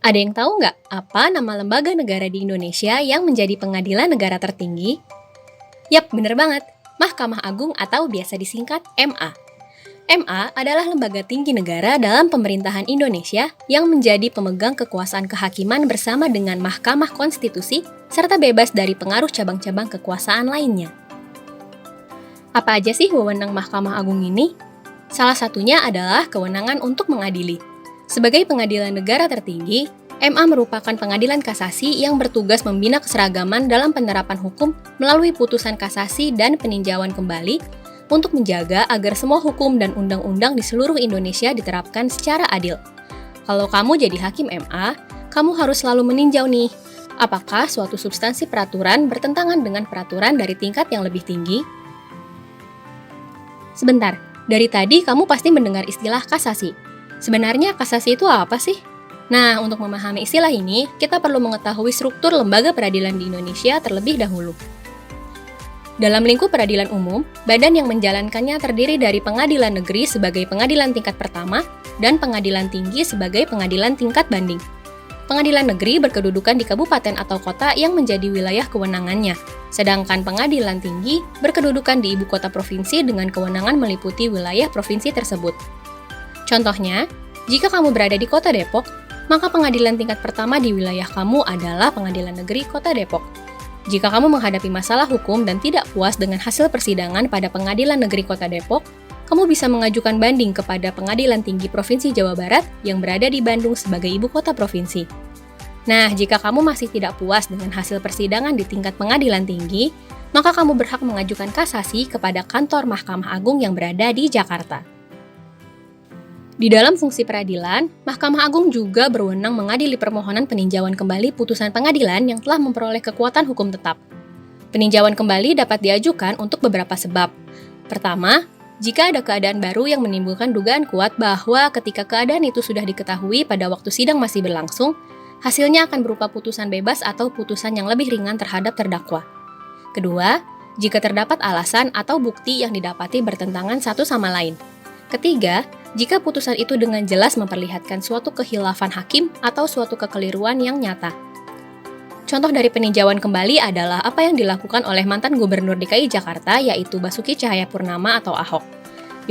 Ada yang tahu nggak apa nama lembaga negara di Indonesia yang menjadi pengadilan negara tertinggi? Yap, bener banget. Mahkamah Agung atau biasa disingkat MA. MA adalah lembaga tinggi negara dalam pemerintahan Indonesia yang menjadi pemegang kekuasaan kehakiman bersama dengan Mahkamah Konstitusi serta bebas dari pengaruh cabang-cabang kekuasaan lainnya. Apa aja sih wewenang Mahkamah Agung ini? Salah satunya adalah kewenangan untuk mengadili. Sebagai pengadilan negara tertinggi, MA merupakan pengadilan kasasi yang bertugas membina keseragaman dalam penerapan hukum melalui putusan kasasi dan peninjauan kembali untuk menjaga agar semua hukum dan undang-undang di seluruh Indonesia diterapkan secara adil. Kalau kamu jadi hakim MA, kamu harus selalu meninjau nih, apakah suatu substansi peraturan bertentangan dengan peraturan dari tingkat yang lebih tinggi? Sebentar, dari tadi kamu pasti mendengar istilah kasasi. Sebenarnya kasasi itu apa sih? Nah, untuk memahami istilah ini, kita perlu mengetahui struktur lembaga peradilan di Indonesia terlebih dahulu. Dalam lingkup peradilan umum, badan yang menjalankannya terdiri dari pengadilan negeri sebagai pengadilan tingkat pertama dan pengadilan tinggi sebagai pengadilan tingkat banding. Pengadilan negeri berkedudukan di kabupaten atau kota yang menjadi wilayah kewenangannya, sedangkan pengadilan tinggi berkedudukan di ibu kota provinsi dengan kewenangan meliputi wilayah provinsi tersebut. Contohnya, jika kamu berada di kota Depok, maka pengadilan tingkat pertama di wilayah kamu adalah Pengadilan Negeri Kota Depok. Jika kamu menghadapi masalah hukum dan tidak puas dengan hasil persidangan pada Pengadilan Negeri Kota Depok, kamu bisa mengajukan banding kepada Pengadilan Tinggi Provinsi Jawa Barat yang berada di Bandung sebagai ibu kota provinsi. Nah, jika kamu masih tidak puas dengan hasil persidangan di tingkat pengadilan tinggi, maka kamu berhak mengajukan kasasi kepada kantor Mahkamah Agung yang berada di Jakarta. Di dalam fungsi peradilan, Mahkamah Agung juga berwenang mengadili permohonan peninjauan kembali putusan pengadilan yang telah memperoleh kekuatan hukum tetap. Peninjauan kembali dapat diajukan untuk beberapa sebab. Pertama, jika ada keadaan baru yang menimbulkan dugaan kuat bahwa ketika keadaan itu sudah diketahui pada waktu sidang masih berlangsung, hasilnya akan berupa putusan bebas atau putusan yang lebih ringan terhadap terdakwa. Kedua, jika terdapat alasan atau bukti yang didapati bertentangan satu sama lain. Ketiga, jika putusan itu dengan jelas memperlihatkan suatu kehilafan hakim atau suatu kekeliruan yang nyata. Contoh dari peninjauan kembali adalah apa yang dilakukan oleh mantan Gubernur DKI Jakarta yaitu Basuki Cahayapurnama atau Ahok.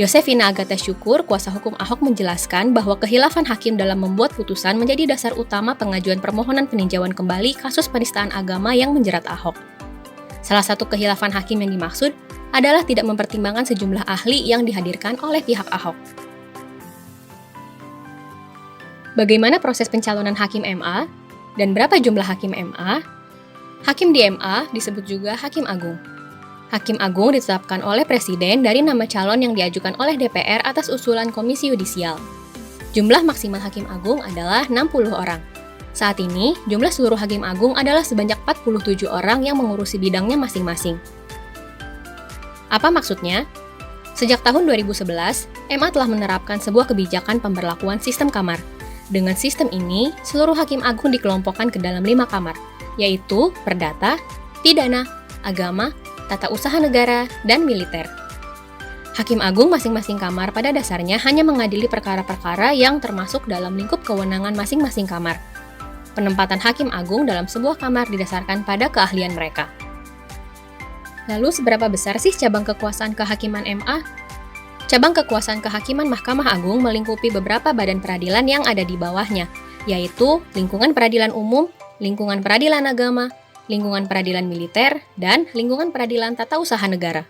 Yosefina Agata Syukur, kuasa hukum Ahok menjelaskan bahwa kehilafan hakim dalam membuat putusan menjadi dasar utama pengajuan permohonan peninjauan kembali kasus penistaan agama yang menjerat Ahok. Salah satu kehilafan hakim yang dimaksud adalah tidak mempertimbangkan sejumlah ahli yang dihadirkan oleh pihak Ahok. Bagaimana proses pencalonan hakim MA? Dan berapa jumlah hakim MA? Hakim di MA disebut juga Hakim Agung. Hakim Agung ditetapkan oleh Presiden dari nama calon yang diajukan oleh DPR atas usulan Komisi Yudisial. Jumlah maksimal Hakim Agung adalah 60 orang. Saat ini, jumlah seluruh Hakim Agung adalah sebanyak 47 orang yang mengurusi bidangnya masing-masing. Apa maksudnya? Sejak tahun 2011, MA telah menerapkan sebuah kebijakan pemberlakuan sistem kamar. Dengan sistem ini, seluruh Hakim Agung dikelompokkan ke dalam 5 kamar, yaitu Perdata, Pidana, Agama, Tata Usaha Negara, dan Militer. Hakim Agung masing-masing kamar pada dasarnya hanya mengadili perkara-perkara yang termasuk dalam lingkup kewenangan masing-masing kamar. Penempatan Hakim Agung dalam sebuah kamar didasarkan pada keahlian mereka. Lalu seberapa besar sih cabang kekuasaan kehakiman MA? Cabang kekuasaan kehakiman Mahkamah Agung melingkupi beberapa badan peradilan yang ada di bawahnya, yaitu Lingkungan Peradilan Umum, Lingkungan Peradilan Agama, Lingkungan Peradilan Militer, dan Lingkungan Peradilan Tata Usaha Negara.